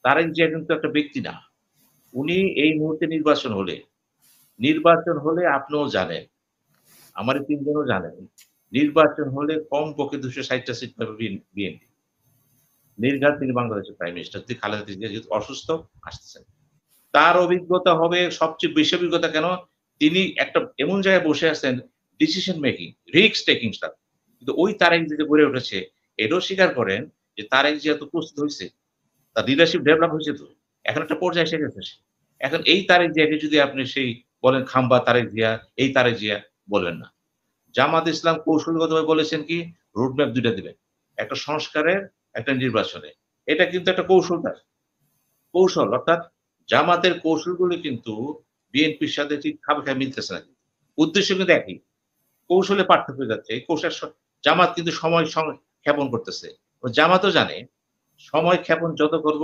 তারেক জিয়া কিন্তু একটা ব্যক্তি না। উনি এই মুহূর্তে নির্বাচন হলে আপনিও জানেন, আমার এই ৩ জনও জানেন। নির্বাচন হলে কমপক্ষে ২৬০ টা সিট পাবে বিএনপি। নির্ঘাত তিনি বাংলাদেশের প্রাইম মিনিস্টার। তিনি খালেদা জিয়া যেহেতু অসুস্থ আসতেছেন। তার অভিজ্ঞতা হবে সবচেয়ে বেশি অভিজ্ঞতা কেন? তিনি একটা এমন জায়গায় বসে আছেন ডিসিশন মেকিং, রিস্ক টেকিং টা। কিন্তু ওই তারেক জিয়া যে গড়ে উঠেছে, এটাও স্বীকার করেন যে তারেক জিয়া তো প্রস্তুত হইছে। তার লিডারশিপ ডেভেলপ হয়েছে তো। এখন একটা পর্যায়ে এসে গেছে সে। এখন এই তারেক জিয়াকে যদি আপনি সেই বলেন খাম্বা তারেক জিয়া, এই তারেক জিয়া বলবেন না। জামাত ইসলাম কৌশলগতভাবে বলেছেন কি রোড ম্যাপ ২ টা দিবেন। একটা সংস্কারের, একটা নির্বাচনের। এটা কিন্তু একটা কৌশল তার। কৌশল অর্থাৎ জামাতের কৌশলগুলো কিন্তু বিএনপির সাথে ঠিক খাপ খায় মিলতেছে না। উদ্দেশ্য কিন্তু একই। কৌশলে পার্থক্য হয়ে যাচ্ছে। এই কৌশল জামাত কিন্তু সময় ক্ষেপণ করতেছে। জামাতও জানে সময় ক্ষেপণ যত করব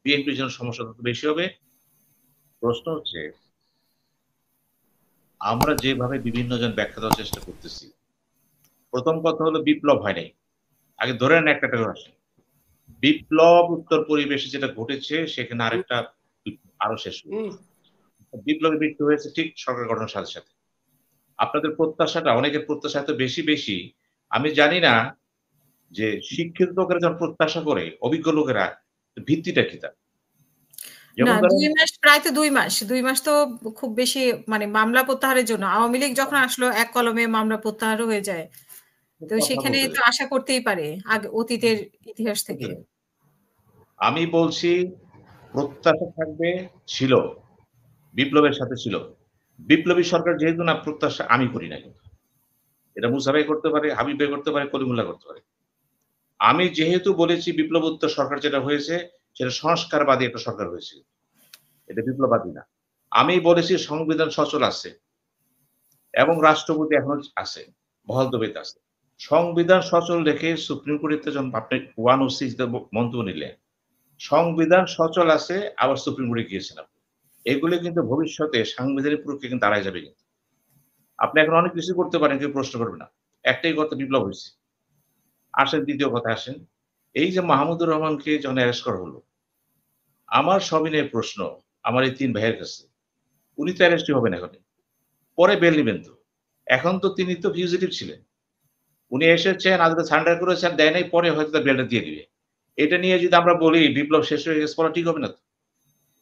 বিএনপির জন্য সমস্যা তত বেশি হবে। প্রশ্ন হচ্ছে আমরা যেভাবে বিভিন্ন জন ব্যাখ্যা দেওয়ার চেষ্টা করতেছি। ১ম কথা হলো বিপ্লব হয় নাই। আগে ধরে নেন একটা আসে। বিপ্লব উত্তর পরিবেশে যেটা ঘটেছে সেখানে আরেকটা আরো শেষ হলো। বিপ্লবের মৃত্যু হয়েছে ঠিক সরকার গঠনের সাথে, সাথে। আপনাদের প্রত্যাশাটা অনেকের প্রত্যাশা এত বেশি, আমি জানি না যে শিক্ষিত লোকেরা যখন প্রত্যাশা করে, অভিজ্ঞ লোকেরা ভিত্তিটা কি তার? না যেমন ধরেন ২ মাস প্রায় তো ২ মাস। ২ মাস তো খুব বেশি মানে মামলা প্রত্যাহারের জন্য। আওয়ামী লীগ যখন আসলো এক কলমে মামলা প্রত্যাহারও হয়ে যায়। তো কথা সেখানে বলতে তো দেন। আশা করতেই পারে অতীতের ইতিহাস থেকে। আমি বলছি প্রত্যাশা থাকবে ছিল। বিপ্লবের সাথে ছিল। বিপ্লবী সরকার যেহেতু না প্রত্যাশা আমি করি না কিন্তু। এটা মুসা ভাই করতে পারে, হাবিব ভাই করতে পারে, কলিমুল্লাহ করতে পারে। আমি যেহেতু বলেছি বিপ্লবোত্তর সরকার যেটা হয়েছে সেটা সংস্কারবাদী একটা সরকার হয়েছে। এটা বিপ্লববাদী না। আমি বলেছি সংবিধান সচল আছে এবং রাষ্ট্রপতি এখনো আছে। বহাল তবিয়তে আছে। সংবিধান সচল রেখে সুপ্রিম কোর্টে যখন আপনি 106 তে মন্তব্য নিলেন। সংবিধান সচল আছে আবার সুপ্রিম কোর্টে গিয়েছেন আপনি। এগুলো কিন্তু ভবিষ্যতে সাংবিধানিক প্রক্রিয়া কিন্তু দাঁড়ায় যাবে কিন্তু। আপনি এখন অনেক কিছু করতে পারেন, কেউ প্রশ্ন করবে না। একটাই কথা বিপ্লব হইছে। আসেন ২য় কথায় আসেন। এই যে মাহমুদুর রহমানকে যখন অ্যারেস্ট করা হলো, আমার সবিনয় প্রশ্ন আমার এই ৩ ভাইয়ের কাছে। উনি তো অ্যারেস্টই হবেন এখনই। পরে বেল নিবেন তো। এখন তো তিনি তো ফিউজিটিভ ছিলেন। উনি এসেছেন, আদালত সারেন্ডার করেছেন, দেয় নাই, পরে হয়তো তার বেলটা দিয়ে দিবে। এটা নিয়ে যদি আমরা বলি বিপ্লব শেষ হয়ে গেছে বলা ঠিক হবে না তো।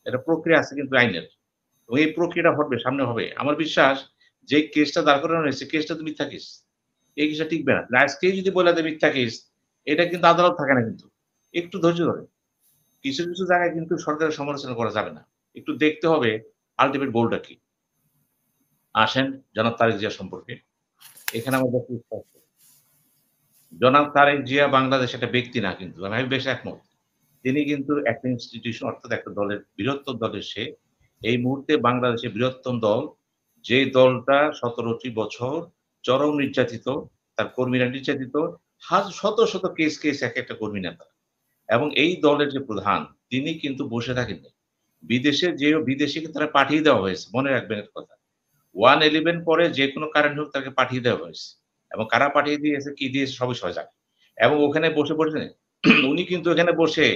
একটা প্রক্রিয়া আছে কিন্তু আইনের। এবং এই প্রক্রিয়াটা ঘটবে, সামনে হবে। আমার বিশ্বাস যে কেসটা দাঁড় করানো হয়েছে, কেসটা তো মিথ্যা কেস। এই কেসটা টিকবে না। আজকেই যদি বলে দেয় মিথ্যা কেস, এটা কিন্তু আদালত থাকে না কিন্তু। একটু ধৈর্য ধরেন। কিছু জায়গায় কিন্তু সরকারের সমালোচনা করা যাবে না। একটু দেখতে হবে আল্টিমেট গোলটা কি। আসেন জনাব তারেক জিয়া সম্পর্কে। এখানে আমার বক্তব্য স্পষ্ট। জনাব তারেক জিয়া বাংলাদেশ একটা ব্যক্তি না কিন্তু। আমি বেশ একমত। তিনি কিন্তু একটা ইনস্টিটিউশন অর্থাৎ একটা দলের বৃহত্তর দলের সে। এই মুহূর্তে বাংলাদেশের বৃহত্তম দল, যে দলটা ১৭টি বছর চরম নির্যাতিত, তার কর্মীরা নির্যাতিত, শত কেস একেকটা কর্মী নেতা। এবং এই দলের যে প্রধান, তিনি কিন্তু বসে থাকেননি। বিদেশে যেও বিদেশে তারা পাঠিয়ে দেওয়া হয়েছে। মনে রাখবেন একটা কথা। 111 পরে যেকোনো কারণে হোক তাকে পাঠিয়ে দেওয়া হয়েছে। এবং কারা পাঠিয়ে দিয়েছে, কি দিয়েছে সবাই জানে। এবং ওখানে বসে উনি কিন্তু এখানে বসে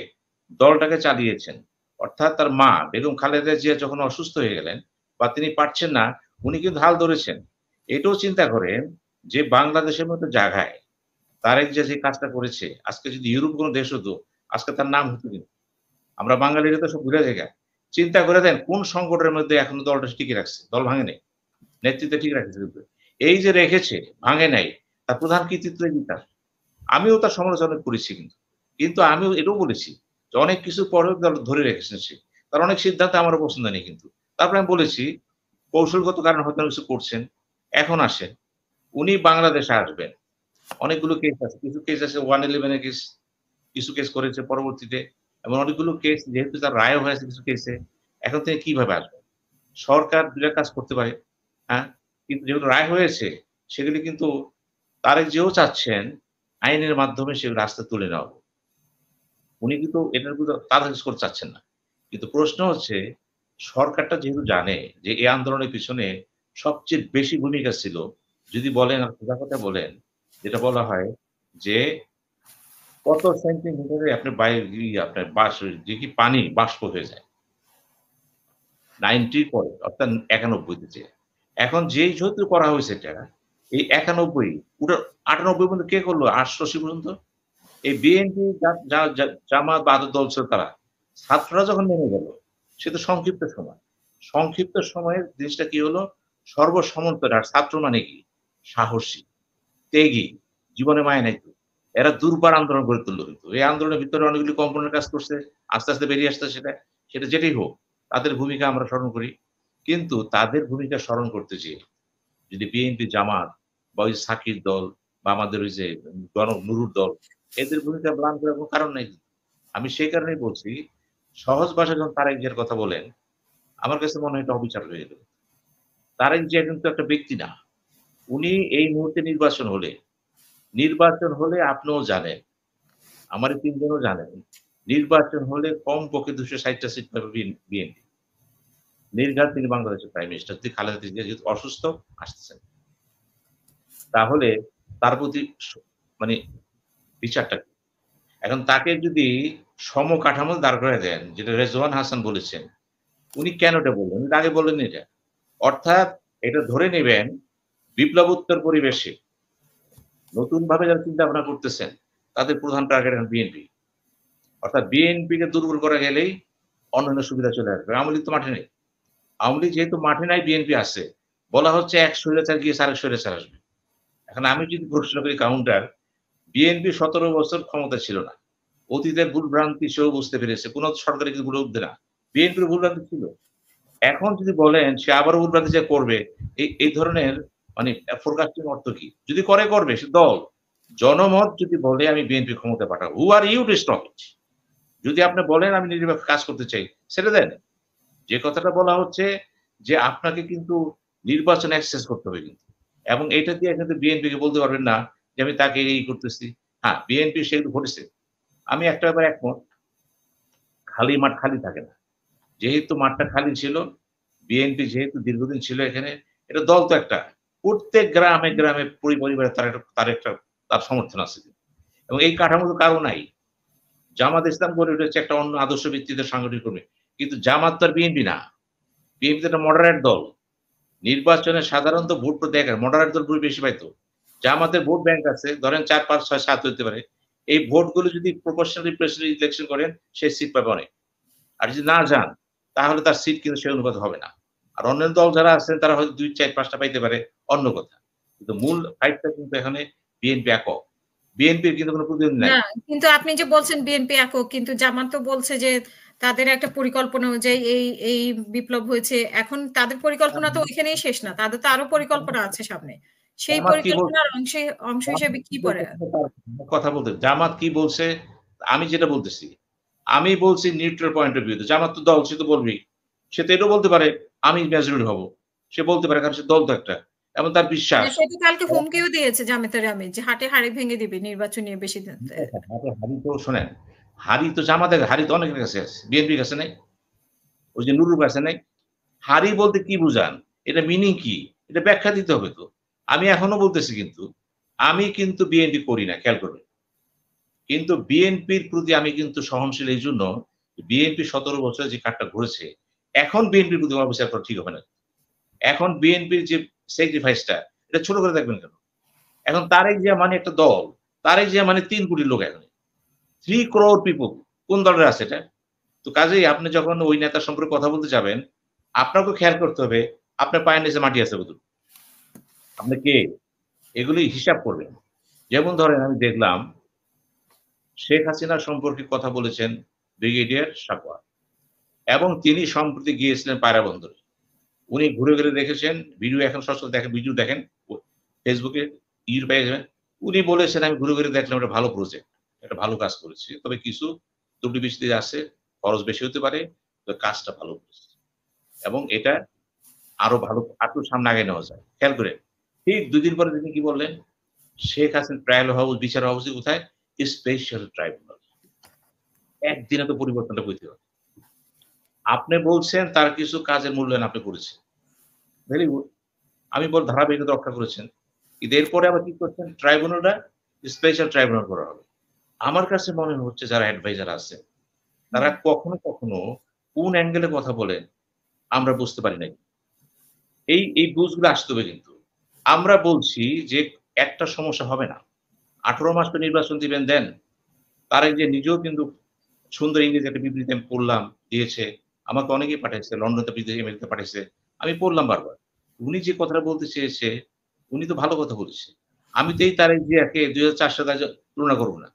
দলটাকে চালিয়েছেন। অর্থাৎ তার মা বেগম খালেদা জিয়া যখন অসুস্থ হয়ে গেলেন বা তিনি পারছেন না, উনি কিন্তু হাল ধরেছেন। এটাও চিন্তা করেন যে বাংলাদেশের মতো জায়গায় তারেক জিয়া যে কাজটা করেছে, আজকে যদি ইউরোপ কোন দেশ হতো, আজকে তার নাম হতো কিন্তু। আমরা বাঙালিরা তো সব ভুলে যাই। চিন্তা করে দেন কোন সংকটের মধ্যে এখনো দলটা টিকে রাখছে। দল ভাঙে নাই। নেতৃত্ব ঠিক রাখছে কিন্তু। এই যে রেখেছে, ভাঙে নাই, তার প্রধান কৃতিত্ব কি তার? আমিও তার সমালোচনা করেছি কিন্তু। কিন্তু আমিও এটাও বলেছি যে অনেক কিছু পরেও ধরে রেখেছেন সে। তার অনেক সিদ্ধান্ত আমারও পছন্দ নেই কিন্তু। তারপরে আমি বলেছি, কৌশলগত কারণে হয়তো কিছু করছেন। এখন আসেন, উনি বাংলাদেশে আসবেন। অনেকগুলো কেস আছে। কিছু কেস আছে 111 এর কেস, কিছু কেস করেছে পরবর্তীতে এবং অনেকগুলো কেস যেহেতু তার রায়ও হয়েছে কিছু কেসে, এখন তিনি কিভাবে আসবেন? সরকার ২ টা কাজ করতে পারে। হ্যাঁ? কিন্তু যেগুলো রায় হয়েছে সেগুলি কিন্তু তারেক জিয়াও চাচ্ছেন আইনের মাধ্যমে সেগুলো রাস্তায় তুলে নেওয়া হোক। উনি কিন্তু এটার বিরুদ্ধে তাড়াতাড়ি করতে চাচ্ছেন না। কিন্তু প্রশ্ন হচ্ছে সরকারটা যেহেতু জানে যে এই আন্দোলনের পিছনে সবচেয়ে বেশি ভূমিকা ছিল, যদি বলেন আর সোজা কথা বলেন, যেটা বলা হয় যে কত সেন্টিমিটারে আপনার আপনার যে কি পানি বাষ্প হয়ে যায় 90 পরে অর্থাৎ 91 তে যেয়ে। এখন যেই যেহেতু করা হয়েছে এটা, এই 91 পুরো 98 পর্যন্ত কে করলো? 88 পর্যন্ত। এই বিএনপি জামাত বা আদর দল ছিল তারা। ছাত্ররা যখন নেমে গেল, সে তো সংক্ষিপ্ত সময়। সংক্ষিপ্ত সময়ের জিনিসটা কি হলো? সর্বসমন্বয়। আর ছাত্র মানে কি? সাহসী, ত্যাগী, জীবনে মায়া নাই তো। এরা দুর্বার আন্দোলন গড়ে তুলল কিন্তু। এই আন্দোলনের ভিতরে অনেকগুলি কম্পোনেন্ট কাজ করছে। আস্তে, আস্তে বেরিয়ে আসছে সেটা যেটাই হোক। তাদের ভূমিকা আমরা স্মরণ করি। কিন্তু তাদের ভূমিকা স্মরণ করতে যেয়ে যদি বিএনপি, জামাত বা ওই সাকির দল বা আমাদের ওই যে নুরুর দল এদের ভূমিকা ম্লান করার কোনো কারণ নাই। আমি সেই কারণেই বলছি, সহজ ভাষায় যখন তারেক জিয়ার কথা বলেন, আমার কাছে মনে হয় এটা অবিচার হয়ে গেল। তারেক জিয়া কিন্তু একটা ব্যক্তি না। উনি এই মুহূর্তে নির্বাচন হলে আপনিও জানেন, আমার এই ৩ জনও জানেন। নির্বাচন হলে কমপক্ষে ২৬০ টা সিট পাবে বিএনপি। নির্ঘাত তিনি বাংলাদেশের প্রাইম মিনিস্টার। তিনি খালেদা জিয়া যেহেতু অসুস্থ আসতেছেন। তাহলে তার প্রতি মানে বিচারটা কি? এখন তাকে যদি সমকাঠামো দাঁড় করায় দেন, যেটা রেজওয়ান হাসান বলেছেন, উনি কেন এটা বললেন? উনি আগে বললেন এটা। অর্থাৎ এটা ধরে নিবেন বিপ্লবোত্তর পরিবেশে নতুনভাবে যারা চিন্তা ভাবনা করতেছেন, তাদের প্রধান টার্গেট এখন বিএনপি। অর্থাৎ বিএনপিকে দুর্বল করা গেলেই অন্যান্য সুবিধা চলে আসবে। আওয়ামী লীগ তো মাঠে নেই। আওয়ামী লীগ যেহেতু মাঠে নাই বিএনপি আছে। বলা হচ্ছে এক স্বৈরাচার গিয়ে আরেক স্বৈরাচার আসবে। এখন আমি যদি প্রশ্ন করি কাউন্টার, বিএনপি ১৭ বছর ক্ষমতায় ছিল না। অতীতের ভুল-ভ্রান্তি সেও বুঝতে পেরেছে। কোন সরকারে কিন্তু ভুলে উঠবে না। বিএনপির ভুল-ভ্রান্তি ছিল। এখন যদি বলেন সে আবারও ভুল-ভ্রান্তি যে করবে, এই ধরনের মানে ফোরকাস্টিং অর্থ কি? যদি করবে সে দল। জনমত যদি বলে আমি বিএনপি ক্ষমতায় পাঠাবো, who are you to stop it? যদি আপনি বলেন আমি নিরপেক্ষ কাজ করতে চাই, ছেড়ে দেন। যে কথাটা বলা হচ্ছে যে আপনাকে কিন্তু নির্বাচনে অ্যাক্সেস করতে হবে কিন্তু। এবং এটা দিয়ে কিন্তু বিএনপিকে বলতে পারবেন না যে আমি তাকে এই করতেছি। হ্যাঁ, বিএনপি সেগুলো ঘটেছে। আমি একটা ব্যাপারে একমত। খালি মাঠ খালি থাকে না। যেহেতু মাঠটা খালি ছিল, বিএনপি যেহেতু দীর্ঘদিন ছিল এখানে, এটা দল তো একটা। প্রত্যেক গ্রামে, গ্রামে পরিবারে তার সমর্থন আছে। এবং এই কাঠামো তো কারো নাই। জামাত ইসলাম গড়ে উঠেছে একটা অন্য আদর্শ ভিত্তিতে সাংগঠনিক কর্মী। কিন্তু জামাত তো আর বিএনপি না। বিএনপি তো একটা মডারেট দল। নির্বাচনে সাধারণত ভোট তো দেখেন, মডারেট দল ভোট বেশি পাইতো। জামাতের ভোট ব্যাংক আছে, ধরেন ৪, ৫, ৬, ৭ হইতে পারে। এই ভোটগুলো যদি প্রপোর্শনালি প্রেসিডেন্ট ইলেকশন করেন, সে সিট পাবে অনেক। আর যদি না যান, তাহলে তার সিট কিন্তু সেই অনুপাতে হবে না। আর অন্যান্য দল যারা আছেন তারা হয়তো ২, ৪, ৫ টা পাইতে পারে, অন্য কথা। কিন্তু মূল ফাইটটা কিন্তু এখানে বিএনপি একক। বিএনপির কিন্তু কোন প্রতিদ্বন্দ্বী নাই। না, কিন্তু আপনি যে বলছেন বিএনপি একক, কিন্তু জামাত তো বলছে যে তাদের একটা পরিকল্পনা অনুযায়ী এই বিপ্লব হয়েছে। এখন তাদের পরিকল্পনা তো ওইখানেই শেষ না। তাদের তো আরো পরিকল্পনা আছে সামনে। সেই জামাত কি বলছে? পরিকল্পনার অংশ হিসেবে কি পড়ে? কথা বলতে জামাত কি বলছে? আমি যেটা বলতেছি। আমি বলছি নিউট্রাল পয়েন্ট অফ ভিউ তে। জামাত তো দল, সে তো বলবেই। সে তো এটাও বলতে পারে, আমি মেজরিটি হব। সে বলতে পারে, কারণ সে দল তো একটা। এবং তার না, বিশ্বাস। সে তো কালকে হুমকিও দিয়েছে জামাতের আমির যে হাড়ি ভেঙে দিবে নির্বাচন নিয়ে বেশি দিন। হারি তো শোনেন, হারি তো জামাতের, হারি তো অনেকের কাছে আছে। বিএনপির কাছে নাই। ওই যে নুরুর কাছে নাই। হারি বলতে কি বুঝান? এটা মিনিং কি? এটা ব্যাখ্যা দিতে হবে তো। আমি এখনো বলতেছি কিন্তু, আমি কিন্তু বিএনপি করি না, খেয়াল করবেন। কিন্তু বিএনপির প্রতি আমি কিন্তু সহনশীল এইজন্য, বিএনপি ১৭ বছরে যে কাজটা ঘুরেছে, এখন বিএনপির প্রতি আমার বিচার করা ঠিক হবে না। এখন বিএনপির যে স্যাক্রিফাইস টা, এটা ছোট করে দেখবেন কেন? এখন তারেক জিয়া মানে একটা দল। তারেক জিয়া মানে ৩ কোটি লোক এখন। 3 crore পিপল। কোন দলের আছে এটা? তো কাজেই আপনি যখন ওই নেতার সম্পর্কে কথা বলতে যাবেন, আপনাকেও খেয়াল করতে হবে, আপনার পায়ের নিচে মাটি আছে কতটুকু? আপনি কে? এগুলি হিসাব করবেন। যেমন ধরেন আমি দেখলাম, শেখ হাসিনা সম্পর্কে কথা বলেছেন ব্রিগেডিয়ার সাকওয়াত এবং তিনি সম্প্রতি গিয়েছিলেন পায়রা বন্দরে। উনি ঘুরে দেখেছেন, ভিডিও এখন সচরাচর দেখেন, ভিডিও দেখেন ফেসবুকে, ইউটিউবে পেয়ে যাবেন। উনি বলেছেন, "আমি ঘুরে দেখলাম এটা ভালো প্রজেক্ট। একটা ভালো কাজ করেছি। তবে কিছু ত্রুটি বিচ্যুতি আছে, খরচ বেশি হতে পারে। তবে কাজটা ভালো করেছি। এবং এটা আরো ভালো আরো সামনে আগায় নেওয়া যায়।" খেয়াল করেন। ঠিক ২ দিন পরে তিনি কি বললেন? শেখ হাসিনা ট্রায়াল হওয়া বিচার হওয়া উচিত কোথায়? Special tribunal. একদিনে তো পরিবর্তনটা করতে হবে। আপনি বলছেন তার কিছু কাজের মূল্যায়ন আপনি করেছেন। Very good. আমি ধারাবাহিকতা রক্ষা করেছেন। কিন্তু এরপরে আবার কি করছেন? ট্রাইব্যুনালটা স্পেশাল ট্রাইব্যুনাল করা হবে। আমার কাছে মনে হচ্ছে যারা অ্যাডভাইজার আছে, তারা কখনো, কখনো কোন অ্যাঙ্গেলে কথা বলেন আমরা বুঝতে পারি নাই। এই বুঝগুলো আসতে হবে কিন্তু। আমরা বলছি যে একটা সমস্যা হবে না। 18 মাস তো নির্বাচন দিবেন দেন। তারেক জিয়া নিজেও কিন্তু সুন্দর ইংরেজি একটা বিবৃতি আমি পড়লাম, দিয়েছে। আমাকে অনেকেই পাঠাইছে। লন্ডন থেকে বিদেশে আমেরিকা পাঠাইছে। আমি পড়লাম বারবার। উনি যে কথাটা বলতে চেয়েছে, উনি তো ভালো কথা বলেছে। আমি তো এই তারেক জিয়াকে ২০০৪ সালে তুলনা করব না।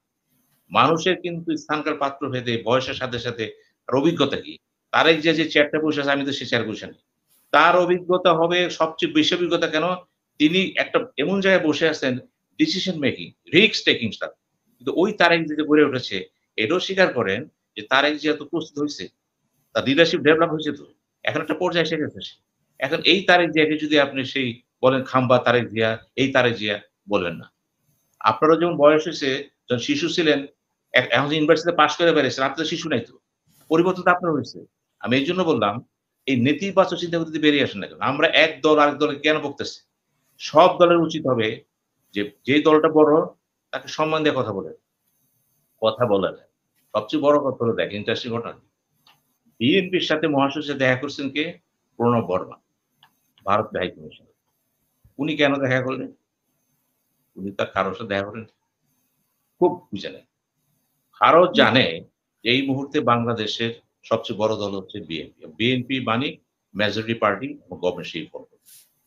মানুষের কিন্তু স্থানকাল পাত্র ভেদে বয়সের সাথে, সাথে আর অভিজ্ঞতা কি? তারেক জিয়া যে চেয়ারটা বসে আছে আমি তো সে চেয়ারে বসে নাই। তার অভিজ্ঞতা হবে সবচেয়ে বেশি অভিজ্ঞতা কেন? তিনি একটা এমন জায়গায় বসে আছেন decision making, risk taking staff. কিন্তু ওই তারেক জিয়া যে গড়ে উঠেছে এটাও স্বীকার করেন যে তারেক জিয়া তো প্রস্তুত হইছে। তার লিডারশিপ ডেভেলপ হয়েছে তো। এখন একটা পর্যায়ে এসে গেছে সে। এখন এই তারেক জিয়াকে যদি আপনি সেই বলেন খাম্বা তারেক জিয়া, এই তারেক জিয়া বলবেন না। আপনারও যেমন বয়স হইছে, যখন শিশু ছিলেন, এখন যে ইউনিভার্সিটিতে পাস করে বেরিয়েছেন, আপনি তো শিশু নাই তো। পরিবর্তন তো আপনার হইছে। আমি এইজন্য বললাম, এই নেতিবাচক চিন্তা করতে বেরিয়ে আসেন না কেন? আমরা এক দল আরেক দলকে কেন বকতেছি? সব দলের উচিত হবে যে, যেই দলটা বড় তাকে সম্মান দিয়ে কথা বলেন। কথা বলেন। সবচেয়ে বড় কথা হলো দেখেন ইন্টারেস্টিং ঘটনা। বিএনপির সাথে মহাসচিব দেখা করছেন কে? প্রণব বর্মা, ভারতের হাই কমিশনার। উনি কেন দেখা করলেন? উনি তো আর কারো সাথে দেখা করেন খুব বুঝে নেন। ভারত জানে যে এই মুহূর্তে বাংলাদেশের সবচেয়ে বড় দল হচ্ছে বিএনপি। বিএনপি মানে মেজরিটি পার্টি এবং গভর্নমেন্ট সেই ফর্ম।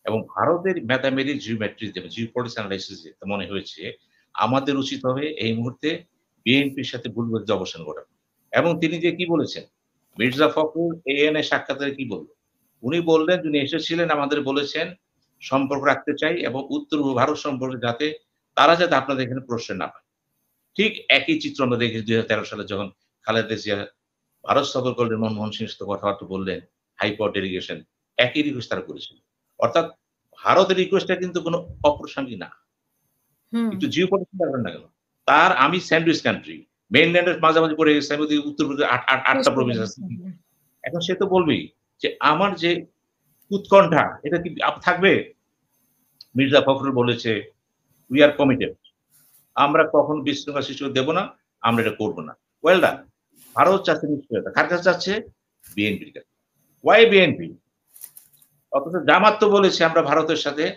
এবং ভারতের ম্যাথামেটিক্স জিওমেট্রি জিওপলিটিক্স এনালাইসিস মনে হয়েছে আমাদের উচিত হবে এই মুহূর্তে বিএনপির সাথে ভুল বোঝাবুঝির অবসান ঘটানো। এবং তিনি যে কি বলেছেন, মির্জা ফখরুল এএনএ সাক্ষাৎকারে কি বলল? উনি বললেন যিনি এসেছিলেন আমাদের বলেছেন সম্পর্ক রাখতে চাই এবং উত্তর পূর্ব ভারত সম্পর্কে যাতে তারা যাতে আপনাদের এখানে প্রশ্রয় না পায়। ঠিক একই চিত্র আমরা দেখেছি ২০১৩ সালে যখন খালেদা জিয়া ভারত সফর করলেন, মনমোহন সিংয়ের সাথে কথাবার্তা বললেন, হাই পাওয়ার ডেলিগেশন একই রিকোয়েস্ট তারা করেছিল। অর্থাৎ ভারতের রিকোয়েস্টটা কিন্তু কোন অপ্রাসঙ্গিক না। হুম, একটু জিওপলিটিক্স দেখবেন না কেন? তার আমি স্যান্ডউইচ কান্ট্রি। মেইনল্যান্ডের মাঝামাঝি পড়ে গেছি। আমি ওদিকে উত্তর-পূর্বে ৮ টা বুঝতে প্রভিন্স আছে। পেরেছি। এখন সে তো বলবেই যে আমার যে উৎকণ্ঠা এটা কি থাকবে? মির্জা ফখরুল বলেছে, "উই আর কমিটেড।" আমরা কখনো বিশৃঙ্খলা সৃষ্টি হতে দেব না। আমরা এটা করব না। Well done. ভারত চাচ্ছে নিশ্চয়তা। কার কাছে চাচ্ছে? বিএনপির কাছে। ওয়াই বিএনপি? অথচ জামাত তো বলেছে আমরা ভারতের সাথে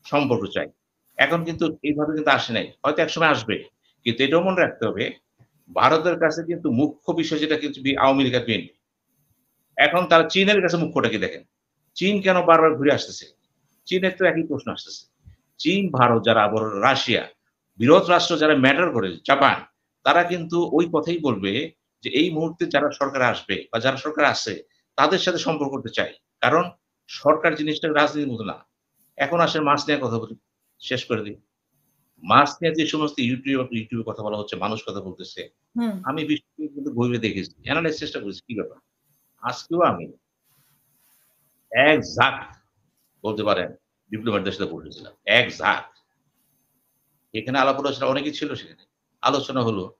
সম্পর্ক চাই। এখন কিন্তু এইভাবে কিন্তু আসে নাই। হয়তো একসময় আসবে। কিন্তু এটাও মনে রাখতে হবে, ভারতের কাছে কিন্তু মুখ্য বিষয় যেটা কিন্তু আওয়ামী লীগ আর বিএনপি। এখন তারা চীনের কাছে মুখ্যটা কি দেখেন। চীন কেন বারবার ঘুরে আসতেছে? চীনের তো একই প্রশ্ন আসতেছে। চীন, ভারত যারা আবার রাশিয়া, বৃহৎ রাষ্ট্র যারা ম্যাটার করে, জাপান, তারা কিন্তু ওই কথাই বলবে যে এই মুহূর্তে যারা সরকারে আসবে বা যারা সরকারে আছে তাদের সাথে সম্পর্ক করতে চাই। কারণ সরকার জিনিসটা রাজনীতির মতো না। এখন আসেন মাছ নিয়ে কথা বলি। শেষ করে দিই। মাছ নিয়ে যে সমস্ত ইউটিউবে কথা বলা হচ্ছে, মানুষ কথা বলতেছে। হুম, আমি বিষয়টি কিন্তু বইয়ে দেখেছি। এনালাইজ চেষ্টা করেছি কি ব্যাপার। আজকেও আমি এক ঝাঁক বলতে পারেন ডিপ্লোম্যাটদের সাথে বসেছিলাম। এক ঝাঁক। এখানে আলাপ আলোচনা অনেকেই ছিল সেখানে। আলোচনা হলো,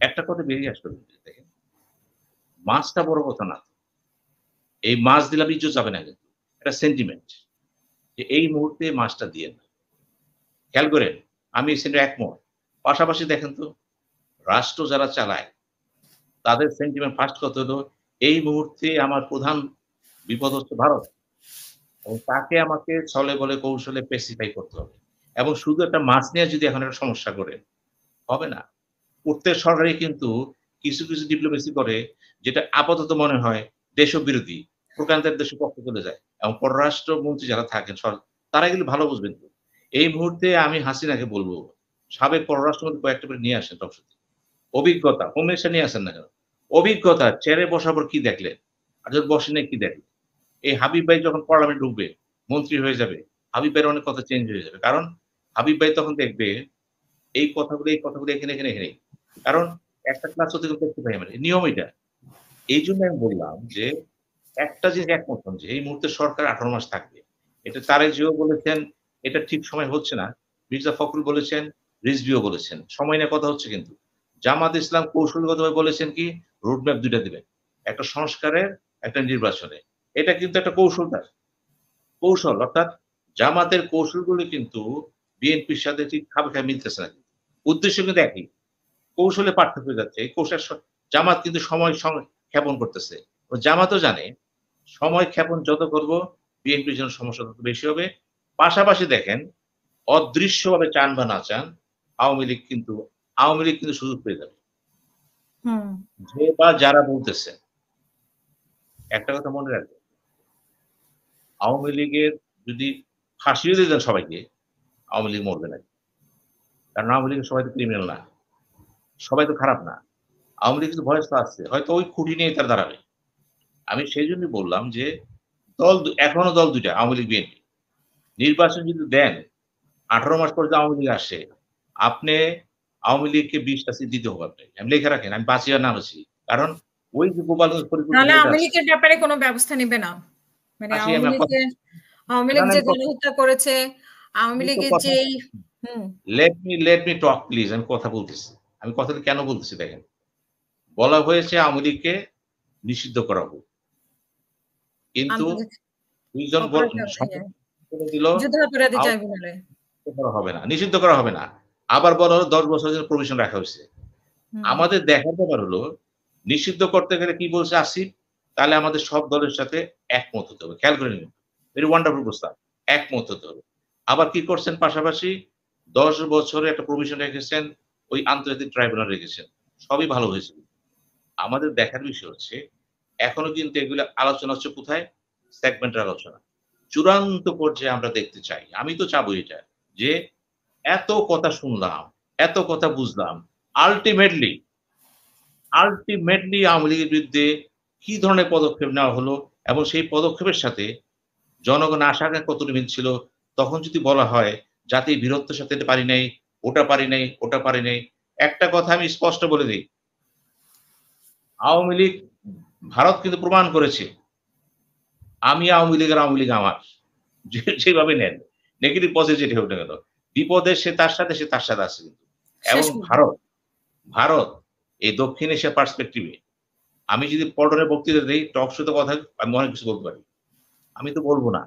একটা কথা বেরিয়ে আসলো দেখেন, মাছটা বড় কথা না। এই মাছ দিলাম ইজ্জত যাবে না কিন্তু। এটা সেন্টিমেন্ট। যে এই মুহূর্তে মাছটা দিয়েন না। খেয়াল করেন, আমি সেটা একমত। পাশাপাশি দেখেন তো, রাষ্ট্র যারা চালায় তাদের সেন্টিমেন্ট ফার্স্ট কথা হলো, এই মুহূর্তে আমার প্রধান বিপদ হচ্ছে ভারত। এবং তাকে আমাকে ছলে বলে কৌশলে পেসিফাই করতে হবে। এবং শুধু একটা মাছ নিয়ে যদি এখন একটা সমস্যা করেন, হবে না। প্রত্যেক সরকারই কিন্তু কিছু, কিছু ডিপ্লোমেসি করে যেটা আপাতত মনে হয় দেশবিরোধী। প্রকান্তের দেশের পক্ষে চলে যায়। এবং পররাষ্ট্রমন্ত্রী যারা থাকেন তারা এগুলো ভালো বুঝবেন তো। এই মুহূর্তে আমি হাসিনাকে বলব, সাবেক পররাষ্ট্রমন্ত্রী কয়েকটা করে নিয়ে আসেন সংসদে। অভিজ্ঞতা, হোম মিনিস্টার নিয়ে আসেন না কেন? অভিজ্ঞতা চেয়ারে বসার পর কি দেখলেন? আর যখন বসে নাই কি দেখলেন? এই হাবিব ভাই যখন পার্লামেন্ট ঢুকবে, মন্ত্রী হয়ে যাবে, হাবিব ভাইয়ের অনেক কথা চেঞ্জ হয়ে যাবে। কারণ হাবিব ভাই তখন দেখবে এই কথাগুলো এখানেই। কারণ একটা ক্লাস হতে গেলে দেখতে পাই আমরা। নিয়ম এটা। এইজন্য আমি বললাম যে একটা জিনিস একমত হন যে এই মুহূর্তে সরকার ১৮ মাস থাকবে। এটা তারেক জিয়াও বলেছেন, এটা ঠিক সময় হচ্ছে না। মির্জা ফখরুল বলেছেন, রিজভীও বলেছেন। সময় নিয়ে কথা হচ্ছে কিন্তু। জামাত ইসলাম কৌশলগতভাবে বলেছেন কি রোড ম্যাপ ২ টা দিবেন। একটা সংস্কারের, একটা নির্বাচনের। এটা কিন্তু একটা কৌশল তার। কৌশল অর্থাৎ জামাতের কৌশলগুলো কিন্তু বিএনপির সাথে ঠিক খাপ খায় মিলতেছে না। উদ্দেশ্য কিন্তু একই। কৌশলে পার্থক্য হয়ে যাচ্ছে। এই কৌশল জামাত কিন্তু সময় ক্ষেপণ করতেছে। জামাতও জানে সময় ক্ষেপণ যত করব বিএনপির জন্য সমস্যা তত বেশি হবে। পাশাপাশি দেখেন অদৃশ্যভাবে চান বা না চান আওয়ামী লীগ কিন্তু সুযোগ পেয়ে যাবে। যে বা যারা বলতেছে একটা কথা মনে রাখবেন, আওয়ামী লীগের যদি ফাঁসিয়ে দিয়ে দেন সবাইকে, আওয়ামী লীগ মরবে না। কারণ আওয়ামী লীগের সবাই তো ক্রিমিনাল না, সবাই তো খারাপ না। আওয়ামী লীগ কিন্তু ভয়েস তো আসছে, হয়তো ওই খুঁটি নিয়ে তারা দাঁড়াবে। আমি সেই জন্যই বললাম যে এখনো দল দুইটা, আওয়ামী লীগ বিএনপি। নির্বাচন যদি দেন 18 মাস পরে আওয়ামী লীগ আসে, আপনি আওয়ামী লীগকে 20টা সিট দিতে হবে আপনাকে। আমি লিখে রাখেন, আমি বাঁচি আর না বাঁচি। কারণ ওই যে গোপালগঞ্জ তাহলে আওয়ামী লীগের ব্যাপারে কোনো ব্যবস্থা নিবে না? মানে আওয়ামী লীগ যে গণহত্যা করেছে, আওয়ামী লীগের যে লেট মি টক প্লিজ। আমি কথা বলতেছি। আমি কথাটা কেন বলতেছি দেখেন। বলা হয়েছে আওয়ামী লীগকে নিষিদ্ধ করা হোক। কিন্তু দুইজন যুদ্ধাপরাধী ট্রাইব্যুনালে হবে না, নিষিদ্ধ করা হবে না। আবার বলা হলো 10 বছরের জন্য প্রভিশন রাখা হয়েছে। আমাদের দেখার ব্যাপার হলো নিষিদ্ধ করতে গেলে কি বলছে আসিফ, তাহলে আমাদের সব দলের সাথে একমত হতে হবে। খেয়াল করে নিন, ভেরি ওয়ান্ডারফুল প্রস্তাব, একমত হতে হবে। আবার কি করছেন, পাশাপাশি 10 বছরে একটা প্রভিশন রেখেছেন, ওই আন্তর্জাতিক ট্রাইব্যুনাল রেখেছেন। সবই ভালো হয়েছে। আমাদের দেখার বিষয় হচ্ছে এখনো কিন্তু এগুলো আলোচনা হচ্ছে কোথায়, সেগমেন্টের আলোচনা। চূড়ান্ত পর্যায়ে আমরা দেখতে চাই, আমি তো চাবো এটা, যে এত কথা শুনলাম, এত কথা বুঝলাম, আলটিমেটলি আওয়ামী লীগের বিরুদ্ধে কি ধরনের পদক্ষেপ নেওয়া হলো এবং সেই পদক্ষেপের সাথে জনগণ আশা কতটুকু মিলছিল। তখন যদি বলা হয় জাতি বীরত্বের সাথে এটা পারি নাই, ওটা পারি নাই, ওটা পারি নাই, একটা কথা আমি স্পষ্ট বলে দিই, আওয়ামী লীগ ভারত কিন্তু প্রমাণ করেছে আমি আওয়ামী লীগ আমার, যেভাবে নেন নেগেটিভ পজিটিভ হোক না কেন, বিপদে সে তার সাথে আছে কিন্তু। এবং ভারত এই দক্ষিণ এশিয়া পার্সপেক্টিভে আমি যদি পল্টনের বক্তৃতা দিই, টক শোতে কথা আমি অনেক কিছু বলতে পারি। আমি তো বলবো না,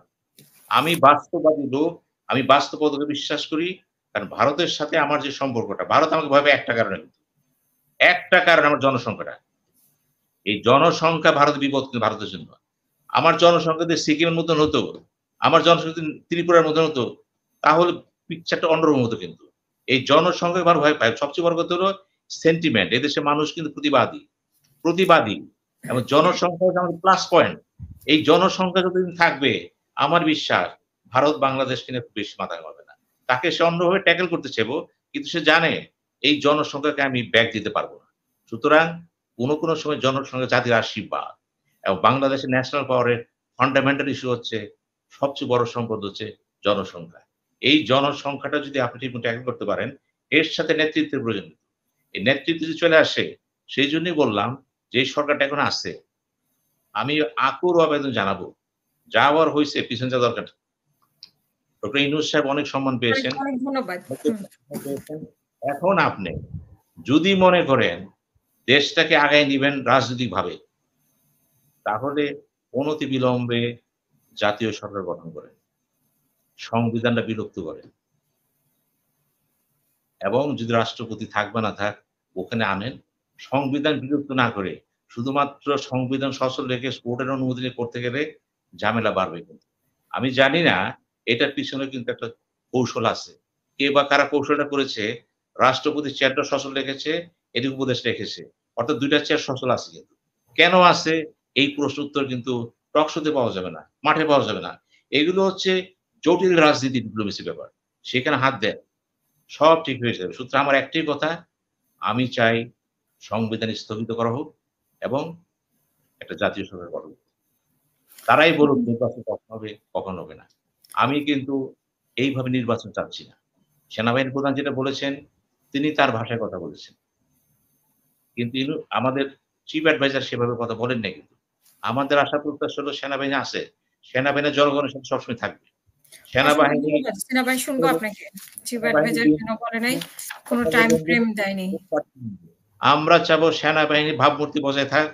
আমি বাস্তববাদী লোক, আমি বাস্তবতাকে বিশ্বাস করি। কারণ ভারতের সাথে আমার যে সম্পর্কটা, ভারত আমাকে ভয় একটা কারণে, আমার জনসংখ্যাটা। এই জনসংখ্যা ভারতের বিপদ, কিন্তু ভারতের জন্য। আমার জনসংখ্যা যদি সিকিমের মতন হতো, আমার জনসংখ্যা যদি ত্রিপুরার মতন হতো, তাহলে পিকচারটা অন্যরকম হতো। কিন্তু এই জনসংখ্যা ভয় পায়। সবচেয়ে বড় কথা হলো সেন্টিমেন্ট। এদেশে মানুষ কিন্তু প্রতিবাদী এবং জনসংখ্যা আমাদের প্লাস পয়েন্ট। এই জনসংখ্যা যতদিন থাকবে, আমার বিশ্বাস ভারত বাংলাদেশকে নিয়ে বেশি মাথা ঘামাবে না। তাকে সে অন্যভাবে ট্যাকেল করতে চাইবো, কিন্তু সে জানে এই জনসংখ্যাকে আমি ব্যাক দিতে পারবো না। সুতরাং কোনো সময় জনসংখ্যা জাতির আশীর্বাদ। এবং বাংলাদেশের ন্যাশনাল পাওয়ারের ফান্ডামেন্টাল ইস্যু হচ্ছে, সবচেয়ে বড় সম্পদ হচ্ছে জনসংখ্যা। এই জনসংখ্যাটা যদি আপনি ঠিক ট্যাকেল করতে পারেন, এর সাথে নেতৃত্বের প্রয়োজন। এই নেতৃত্ব যদি চলে আসে, সেই জন্যই বললাম যে সরকারটা এখন আছে, আমি আকুর আবেদন জানাবো, যা হওয়ার হয়েছে পিছনে যা দরকার। ডক্টর ইউনূস সাহেব অনেক সম্মান পেয়েছেন, ধন্যবাদ। এখন আপনি যদি মনে করেন দেশটাকে আগায় নিবেন রাজনৈতিক ভাবে, তাহলে অনতিবিলম্বে জাতীয় সরকার গঠন করেন, সংবিধানটা বিলুপ্ত করেন, এবং যদি রাষ্ট্রপতি থাকবে না থাক ওখানে আনেন। সংবিধান বিলুপ্ত না করে শুধুমাত্র সংবিধান সচল রেখে কোর্টের অনুমতি নিয়ে করতে গেলে ঝামেলা বাড়বে। কিন্তু আমি জানি না এটার পিছনে কিন্তু একটা কৌশল আছে। কে বা কারা কৌশলটা করেছে, রাষ্ট্রপতি চেয়ারটা সচল রেখেছে, এটি উপদেশ রেখেছে, অর্থাৎ দুইটা চেয়ার সচল আছে। কিন্তু কেন আছে এই প্রশ্ন উত্তর কিন্তু টক শোতে পাওয়া যাবে না, মাঠে পাওয়া যাবে না। এগুলো হচ্ছে জটিল রাজনীতি, ডিপ্লোমেসি ব্যাপার। সেখানে হাত দেন, সব ঠিক হয়ে যাবে। সুতরাং আমার একটাই কথা, আমি চাই সংবিধান স্থগিত করা হোক এবং একটা জাতীয় সরকার গঠন হোক। তারাই বলুক নির্বাচন কখন হবে, কখন হবে না। আমি কিন্তু এইভাবে নির্বাচন চাচ্ছি না। সেনাবাহিনী প্রধান যেটা বলেছেন, তিনি তার ভাষায় কথা বলেছেন, কিন্তু আমাদের চিফ অ্যাডভাইজার সেভাবে কথা বলেন না। কিন্তু আমাদের আশা প্রত্যাশা হলো সেনাবাহিনী আছে, সেনাবাহিনী জনগণের সাথে সবসময় থাকবে। সেনাবাহিনী শুনবো আপনাকে, চিফ অ্যাডভাইজার কেন বলে নাই, কোনো টাইম ফ্রেম দেয়নি। আমরা চাবো সেনাবাহিনী ভাবমূর্তি বজায় থাক,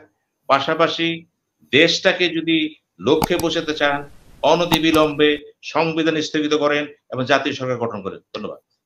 পাশাপাশি দেশটাকে যদি লক্ষ্যে পৌঁছাতে চান, অনতিবিলম্বে সংবিধান স্থগিত করেন এবং জাতীয় সরকার গঠন করেন। ধন্যবাদ।